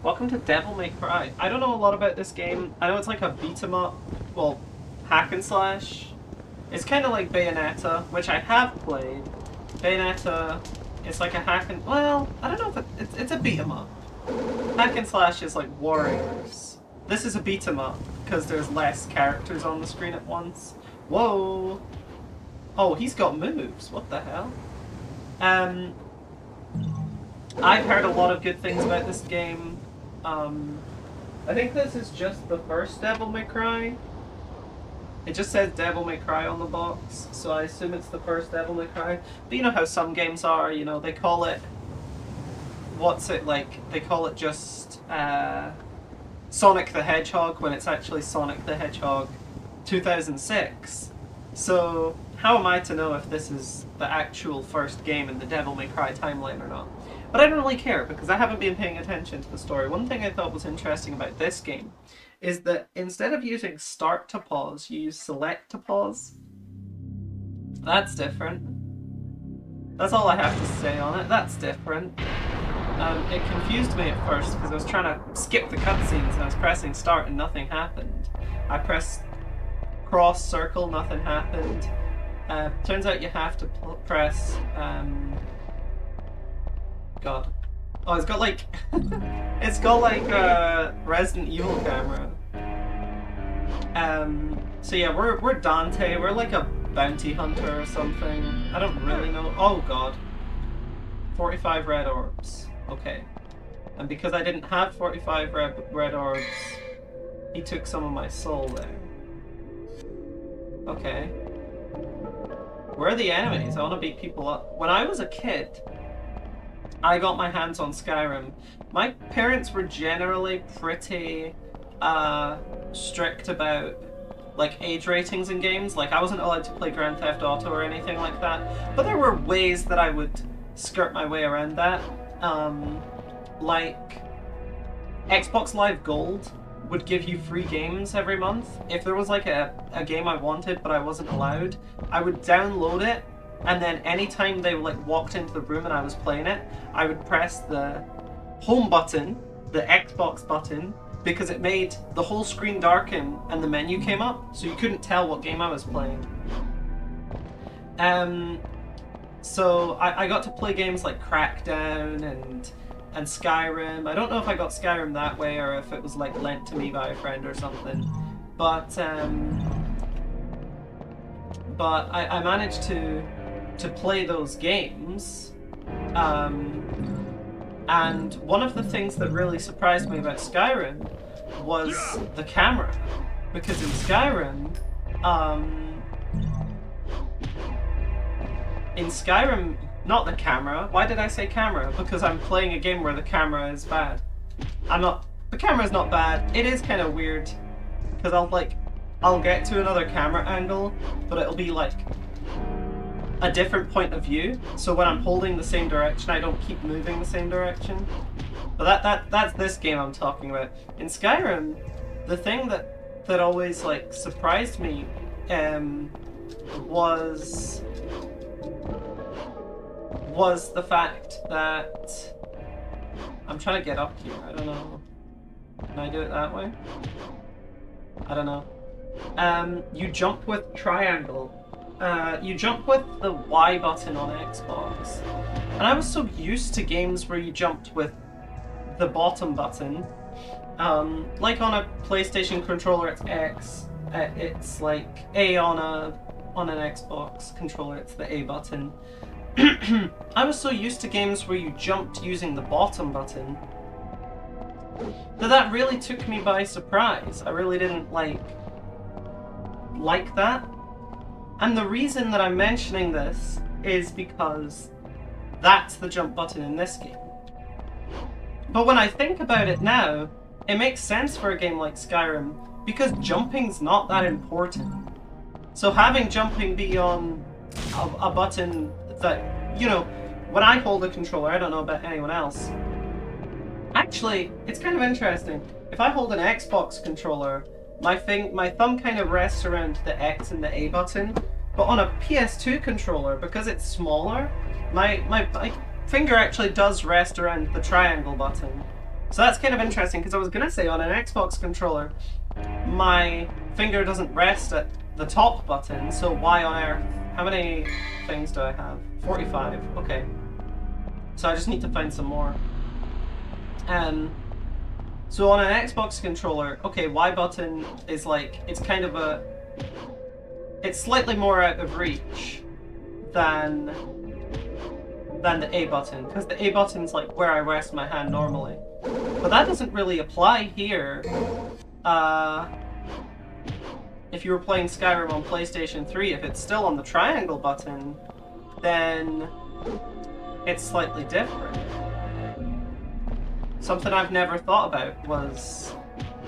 Welcome to Devil May Cry. I don't know a lot about this game. I know it's like a beat 'em up, well, hack and slash. It's kind of like Bayonetta, which I have played. Bayonetta, it's like a hack and well, I don't know if it's a beat 'em up. Hack and slash is like Warriors. This is a beat 'em up because there's less characters on the screen at once. Whoa! Oh, he's got moves. What the hell? Um, I've heard a lot of good things about this game. Um, I think this is just the first Devil May Cry. It just says Devil May Cry on the box, so I assume it's the first Devil May Cry. But you know how some games are, you know, they call it... What's it like? They call it just Sonic the Hedgehog when it's actually Sonic the Hedgehog 2006. So how am I to know if this is the actual first game in the Devil May Cry timeline or not? But I don't really care because I haven't been paying attention to the story. One thing I thought was interesting about this game is that instead of using start to pause, you use select to pause. That's different. That's all I have to say on it. That's different. It confused me at first because I was trying to skip the cutscenes and I was pressing start and nothing happened. I pressed cross, circle, nothing happened. Turns out you have to press... God. Oh, it's got like... it's got like a Resident Evil camera. So yeah, we're Dante. We're like a bounty hunter or something. I don't really know. Oh God. 45 red orbs. Okay. And because I didn't have 45 red orbs, he took some of my soul there. Okay. Where are the enemies? I want to beat people up. When I was a kid, I got my hands on Skyrim. My parents were generally pretty strict about like age ratings in games. Like I wasn't allowed to play Grand Theft Auto or anything like that. But there were ways that I would skirt my way around that. Like Xbox Live Gold would give you free games every month. If there was like a game I wanted but I wasn't allowed, I would download it, and then anytime they like walked into the room and I was playing it, I would press the home button, the Xbox button, because it made the whole screen darken and the menu came up, so you couldn't tell what game I was playing. So I got to play games like Crackdown and Skyrim. I don't know if I got Skyrim that way or if it was like lent to me by a friend or something, but I managed to play those games. And one of the things that really surprised me about Skyrim was the camera, because in Skyrim, not the camera. Why did I say camera? Because I'm playing a game where the camera is bad. The camera's not bad. It is kind of weird, because I'll get to another camera angle, but it'll be like a different point of view. So when I'm holding the same direction, I don't keep moving the same direction. But that's this game I'm talking about. In Skyrim, the thing that always like surprised me was the fact that I'm trying to get up here. I don't know. Can I do it that way? I don't know. You jump with triangle. You jump with the Y button on Xbox. And I was so used to games where you jumped with the bottom button. Like on a PlayStation controller, it's X. It's like A on an Xbox controller, it's the A button. I was so used to games where you jumped using the bottom button that really took me by surprise. I really didn't like that. And the reason that I'm mentioning this is because that's the jump button in this game. But when I think about it now, it makes sense for a game like Skyrim because jumping's not that important. So having jumping be on a button that, you know, when I hold a controller, I don't know about anyone else. Actually, it's kind of interesting. If I hold an Xbox controller, my thumb kind of rests around the X and the A button, but on a PS2 controller, because it's smaller, my finger actually does rest around the triangle button. So that's kind of interesting, because I was going to say on an Xbox controller, my finger doesn't rest at the top button, so why on earth? How many things do I have? 45, okay. So I just need to find some more. So on an Xbox controller, okay, Y button is like, it's kind of a... It's slightly more out of reach than the A button, because the A button's like where I rest my hand normally. But that doesn't really apply here. If you were playing Skyrim on PlayStation 3, if it's still on the triangle button, then it's slightly different. Something I've never thought about was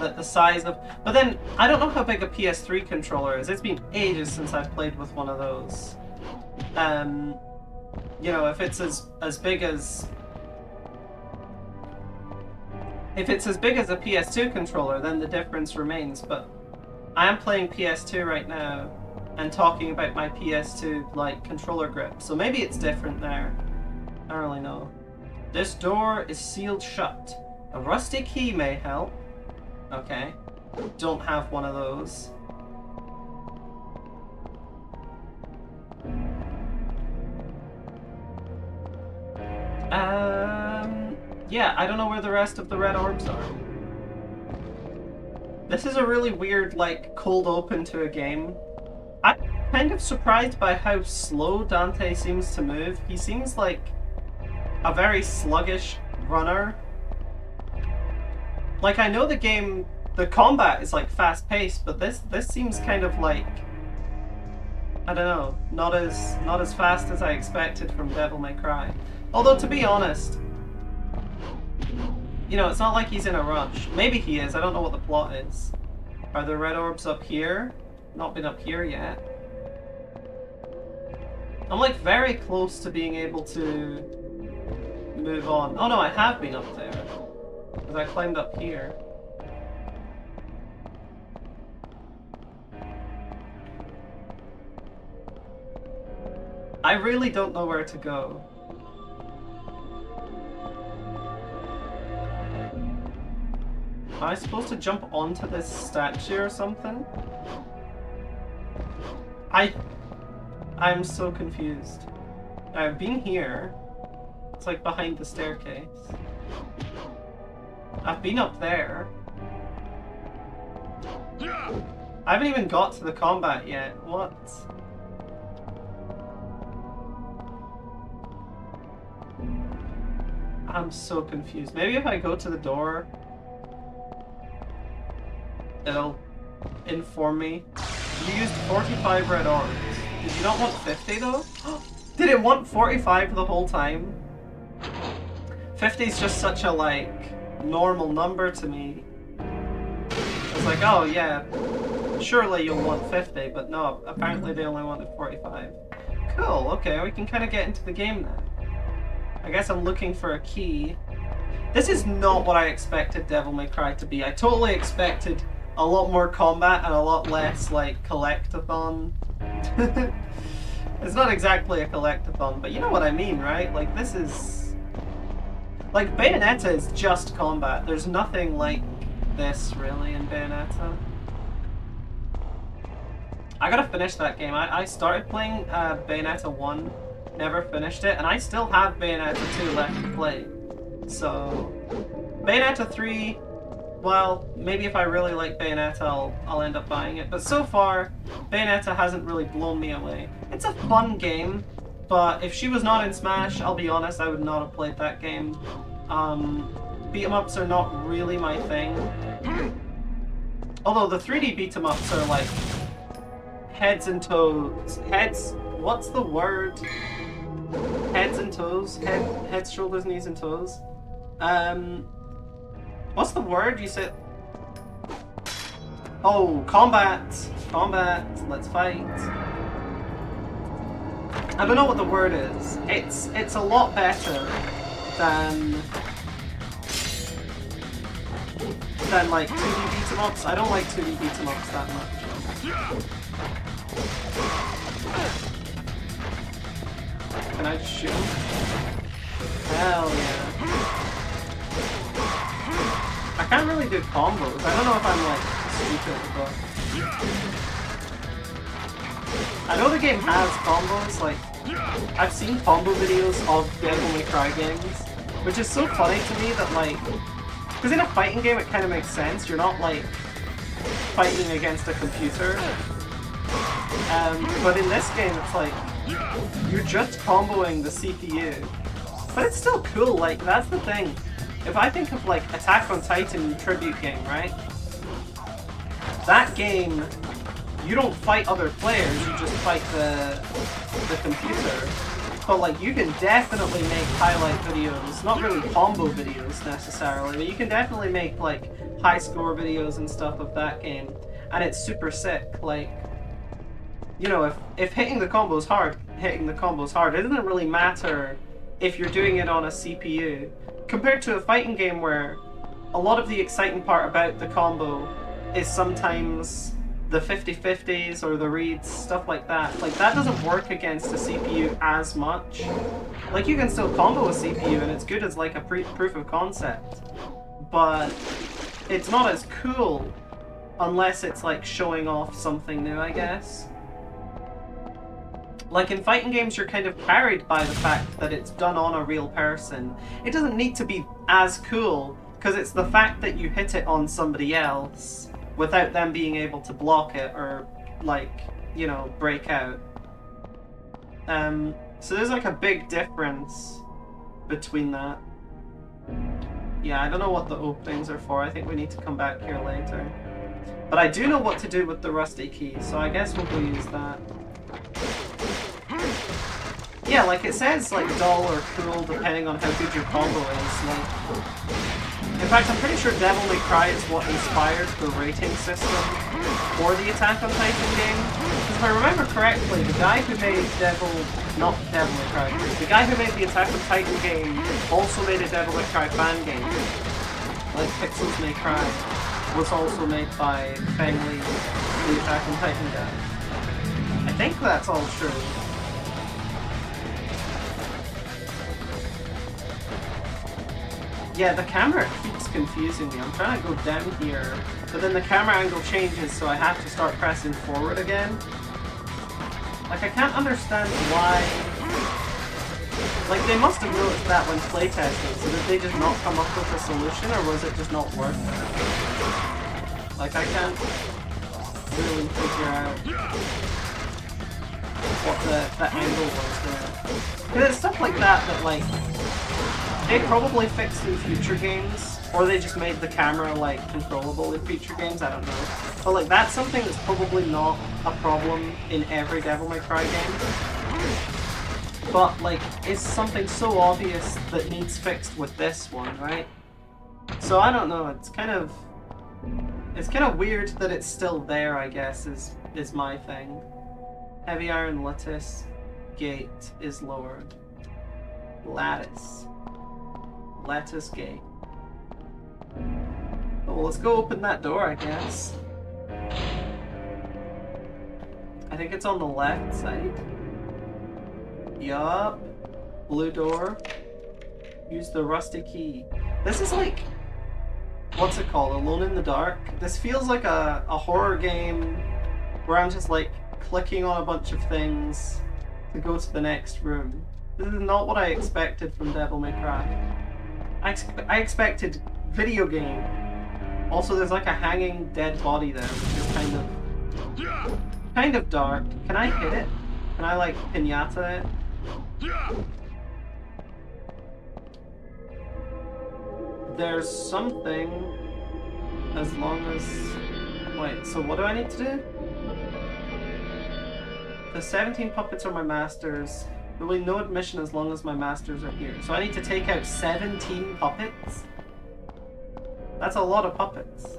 that the size of... But then, I don't know how big a PS3 controller is. It's been ages since I've played with one of those. You know, if it's as big as... If it's as big as a PS2 controller, then the difference remains, but I am playing PS2 right now and talking about my PS2 like controller grip, so maybe it's different there. I don't really know. This door is sealed shut. A rusty key may help. Okay. Don't have one of those. Yeah, I don't know where the rest of the red orbs are. This is a really weird, like, cold open to a game. I'm kind of surprised by how slow Dante seems to move. He seems like a very sluggish runner. Like, I know the game, the combat is like fast-paced, but this seems kind of like, I don't know, not as fast as I expected from Devil May Cry. Although, to be honest, you know, it's not like he's in a rush. Maybe he is, I don't know what the plot is. Are the red orbs up here? Not been up here yet. I'm like very close to being able to move on. Oh no, I have been up there. Because I climbed up here. I really don't know where to go. Am I supposed to jump onto this statue or something? I'm so confused. I've been here. It's like behind the staircase. I've been up there. I haven't even got to the combat yet. What? I'm so confused. Maybe if I go to the door, it'll inform me. You used 45 red orbs. Did you not want 50 though? Did it want 45 the whole time? 50 is just such a, like, normal number to me. It's like, oh yeah, surely you'll want 50, but no, apparently they only wanted 45. Cool, okay, we can kind of get into the game now. I guess I'm looking for a key. This is not what I expected Devil May Cry to be. I totally expected a lot more combat and a lot less, like, collectathon. It's not exactly a collectathon, but you know what I mean, right? Like, this is... Like, Bayonetta is just combat. There's nothing like this, really, in Bayonetta. I gotta finish that game. I started playing Bayonetta 1, never finished it, and I still have Bayonetta 2 left to play. So, Bayonetta 3, well, maybe if I really like Bayonetta, I'll end up buying it. But so far, Bayonetta hasn't really blown me away. It's a fun game, but if she was not in Smash, I'll be honest, I would not have played that game. Beat-em-ups are not really my thing. Although the 3D beat-em-ups are like heads and toes. Heads, what's the word? Heads and toes? Heads, shoulders, knees, and toes. What's the word you said? Oh, combat! Combat, let's fight. I don't know what the word is. It's a lot better than like 2D beat-em-ups. I don't like 2D beat-em-ups that much. Can I shoot? Hell yeah. can't really do combos. I don't know if I'm like stupid, but I know the game has combos. Like I've seen combo videos of Devil May Cry games, which is so funny to me that like, because in a fighting game it kind of makes sense. You're not like fighting against a computer, but in this game it's like you're just comboing the CPU. But it's still cool. Like that's the thing. If I think of like Attack on Titan tribute game, right? That game, you don't fight other players, you just fight the computer. But like you can definitely make highlight videos, not really combo videos necessarily, but you can definitely make like high score videos and stuff of that game. And it's super sick. Like, you know, if hitting the combos hard, hitting the combos hard. It doesn't really matter if you're doing it on a CPU. Compared to a fighting game where a lot of the exciting part about the combo is sometimes the 50-50s or the reads, stuff like that. Like, that doesn't work against a CPU as much. Like, you can still combo a CPU and it's good as like a proof of concept. But it's not as cool unless it's like showing off something new, I guess. Like in fighting games, you're kind of carried by the fact that it's done on a real person. It doesn't need to be as cool, because it's the fact that you hit it on somebody else without them being able to block it or, like, you know, break out. So there's like a big difference between that. Yeah, I don't know what the openings are for. I think we need to come back here later. But I do know what to do with the rusty key, so I guess we'll go use that. Yeah, like it says like dull or cool depending on how good your combo is. Like, in fact, I'm pretty sure Devil May Cry is what inspired the rating system for the Attack on Titan game. Because if I remember correctly, the guy who made not Devil May Cry, the guy who made the Attack on Titan game also made a Devil May Cry fan game. Like Pixels May Cry was also made by Feng Li, the Attack on Titan guy. I think that's all true. Yeah, the camera keeps confusing me. I'm trying to go down here, but then the camera angle changes, so I have to start pressing forward again. Like, I can't understand why... Like, they must have noticed that when playtesting, so did they just not come up with a solution, or was it just not worth it? Like, I can't really figure out what the angle was there. Because it's stuff like that that, like, they probably fixed in future games, or they just made the camera, like, controllable in future games, I don't know. But, like, that's something that's probably not a problem in every Devil May Cry game. But, like, it's something so obvious that needs fixed with this one, right? So, I don't know, it's kind of weird that it's still there, I guess, is my thing. Heavy iron lattice gate is lowered. Lattice gate. Oh, well, let's go open that door, I guess. I think it's on the left side. Yup. Blue door. Use the rusty key. This is like... What's it called? Alone in the Dark? This feels like a horror game where I'm just like clicking on a bunch of things to go to the next room. This is not what I expected from Devil May Cry. I expected video game. Also, there's like a hanging dead body there, which is kind of dark. Can I hit it? Can I like pinata it? There's something, as long as... Wait, so what do I need to do? The 17 puppets are my masters. There will be no admission as long as my masters are here. So I need to take out 17 puppets? That's a lot of puppets.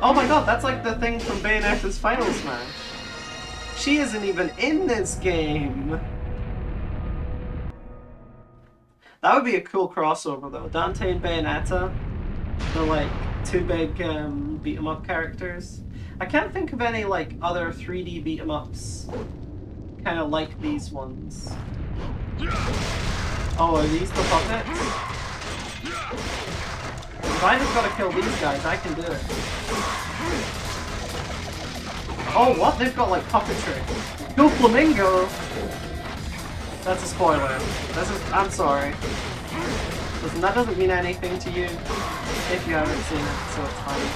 Oh my god, that's like the thing from Bayonetta's Final Smash. She isn't even in this game! That would be a cool crossover though. Dante and Bayonetta. They're like two big beat-em-up characters. I can't think of any like other 3D beat-em-ups kind of like these ones. Oh, are these the puppets? If I just gotta kill these guys, I can do it. Oh, what? They've got like puppetry. Go Flamingo! That's a spoiler. I'm sorry. Listen, that doesn't mean anything to you if you haven't seen it, so it's fine.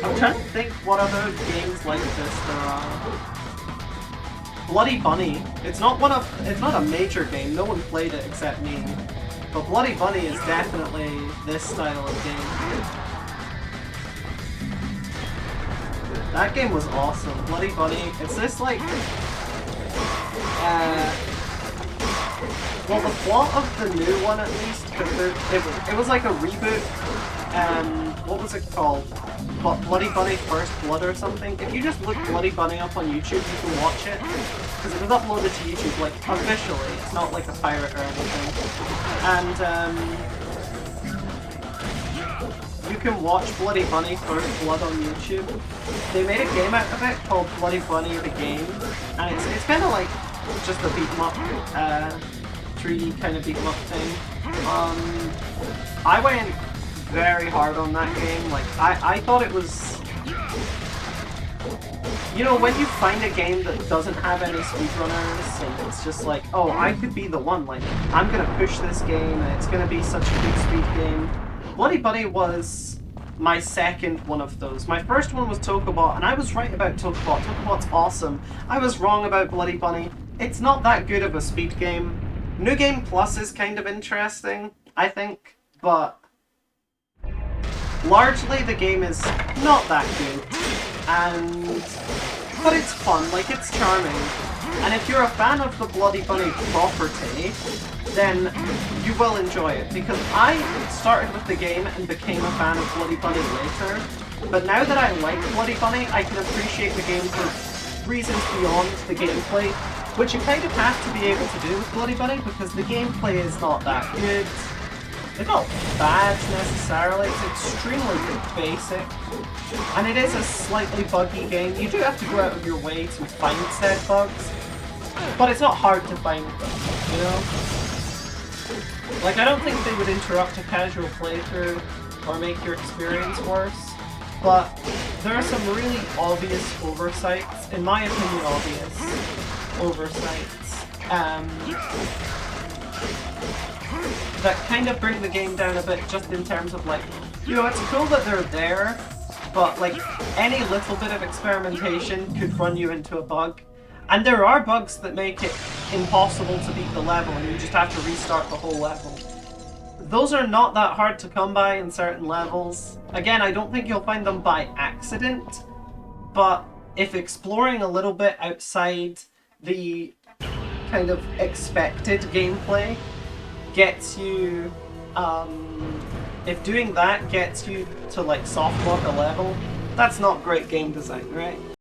I'm trying to think what other games like this there are. Bloody Bunny. It's not a major game, no one played it except me. But Bloody Bunny is definitely this style of game. That game was awesome. Bloody Bunny. It's this like well, the plot of the new one at least, it was like a reboot. What was it called? Bloody Bunny First Blood or something? If you just look Bloody Bunny up on YouTube, you can watch it. Because it was uploaded to YouTube, like, officially. It's not like a pirate or anything. And, you can watch Bloody Bunny First Blood on YouTube. They made a game out of it called Bloody Bunny the Game. And it's kind of like just a beat-em-up, 3D kind of beat-em-up thing. I went very hard on that game. Like, I thought it was... You know, when you find a game that doesn't have any speedrunners, and it's just like, oh, I could be the one, like, I'm gonna push this game, and it's gonna be such a good speed game. Bloody Bunny was my second one of those. My first one was Tokobot, and I was right about Tokobot. Tokobot's awesome. I was wrong about Bloody Bunny. It's not that good of a speed game. New Game Plus is kind of interesting, I think, but largely the game is not that good, but it's fun, like, it's charming. And if you're a fan of the Bloody Bunny property, then you will enjoy it, because I started with the game and became a fan of Bloody Bunny later, but now that I like Bloody Bunny, I can appreciate the game for reasons beyond the gameplay, which you kind of have to be able to do with Bloody Bunny, because the gameplay is not that good. It's not bad necessarily, it's extremely basic, and it is a slightly buggy game. You do have to go out of your way to find said bugs, but it's not hard to find them, you know? Like, I don't think they would interrupt a casual playthrough or make your experience worse, but there are some really obvious oversights, in my opinion obvious oversights, that kind of bring the game down a bit, just in terms of, like, you know, it's cool that they're there, but, like, any little bit of experimentation could run you into a bug. And there are bugs that make it impossible to beat the level, and you just have to restart the whole level. Those are not that hard to come by in certain levels. Again, I don't think you'll find them by accident, but if exploring a little bit outside the kind of expected gameplay gets you, if doing that gets you to, like, softlock a level, that's not great game design, right?